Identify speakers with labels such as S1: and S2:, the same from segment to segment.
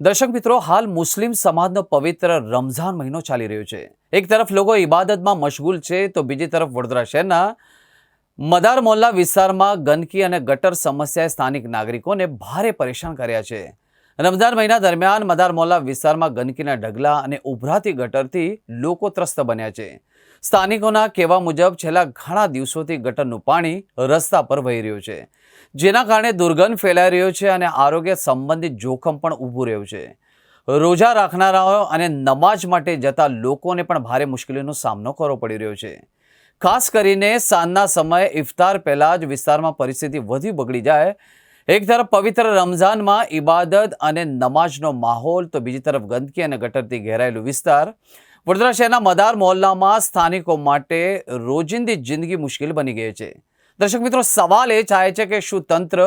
S1: દર્શક મિત્રો, હાલ મુસ્લિમ સમાજનો પવિત્ર રમઝાન મહિનો ચાલી રહ્યો છે। એક તરફ લોકો ઇબાદતમાં મશગુલ છે તો બીજી તરફ વડોદરા શહેરના મદાર મોહલ્લા વિસ્તારમાં ગંદકી અને ગટર સમસ્યાએ સ્થાનિક નાગરિકોને ભારે પરેશાન કર્યા છે। રમઝાન મહિના દરમિયાન મદાર મોહલ્લા વિસ્તારમાં ગંદકીના ઢગલા અને ઉભરાતી ગટરથી લોકો ત્રસ્ત બન્યા છે। સ્થાનિકોના કહેવા મુજબ છેલ્લા ઘણા દિવસોથી ગટરનું પાણી રસ્તા પર વહી રહ્યું છે, જેના કારણે દુર્ગંધ ફેલાઈ રહ્યો છે અને આરોગ્ય સંબંધિત જોખમ પણ ઊભું રહ્યું છે। રોજા રાખનારાઓ અને નમાઝ માટે જતા લોકોને પણ ભારે મુશ્કેલીનો સામનો કરવો પડી રહ્યો છે। ખાસ કરીને સાંજના સમયે ઇફતાર પહેલા જ વિસ્તારમાં પરિસ્થિતિ વધુ બગડી જાય। એક તરફ પવિત્ર રમઝાનમાં ઇબાદત અને નમાઝનો માહોલ તો બીજી તરફ ગંદકી અને ગટરથી ઘેરાયેલું વિસ્તાર વડોદરા શહેરના મદાર મોહલ્લામાં સ્થાનિકો માટે રોજિંદી જિંદગી મુશ્કેલ બની ગઈ છે। દર્શક મિત્રો, સવાલ એ થાય છે કે શું તંત્ર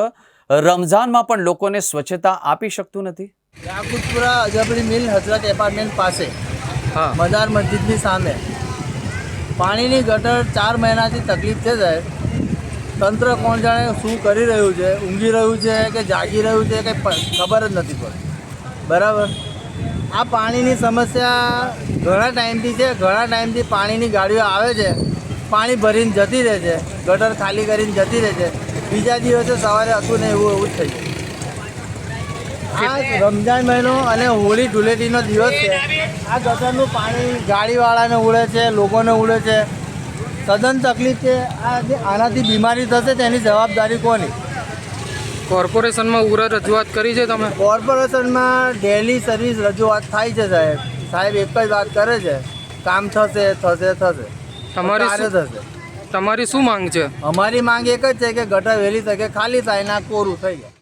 S1: રમઝાનમાં પણ લોકોને સ્વચ્છતા આપી શકતું નથી?
S2: યાકુતપુરા અજબરી મિલ હજરત એપાર્ટમેન્ટ પાસે મદાર મસ્જિદની સામે પાણીની ગટર 4 મહિનાથી તકલીફ છે સાહેબ। તંત્ર કોણ જાણે શું કરી રહ્યું છે, ઊંઘી રહ્યું છે કે જાગી રહ્યું છે કે ખબર જ નથી પડતી। બરાબર, આ પાણીની સમસ્યા ઘણા ટાઈમથી છે। ઘણા ટાઈમથી પાણીની ગાડીઓ આવે છે, પાણી ભરીને જતી રહે છે, ગટર ખાલી કરીને જતી રહે છે, બીજા દિવસે સવારે હતું ને એવું જ થઈ જાય। આ રમઝાન મહિનો અને હોળી ધૂળેટીનો દિવસ છે। આ ગટરનું પાણી ગાડીવાળાને ઉડે છે, લોકોને ઉડે છે, તદ્દન તકલીફ છે। આનાથી બીમારી થશે તેની જવાબદારી કોની?
S3: કોર્પોરેશનમાં ઉગ્ર રજૂઆત કરી છે તમે?
S2: કોર્પોરેશનમાં ડેલી સર્વિસ રજૂઆત થાય છે સાહેબ। સાહેબ એક જ વાત કરે છે, કામ થશે થશે થશે,
S3: તમારી શું માંગ છે?
S2: અમારી માંગ એક જ છે કે ગટર વહેલી તકે ખાલી થાય ને આ કોરું થઈ જાય।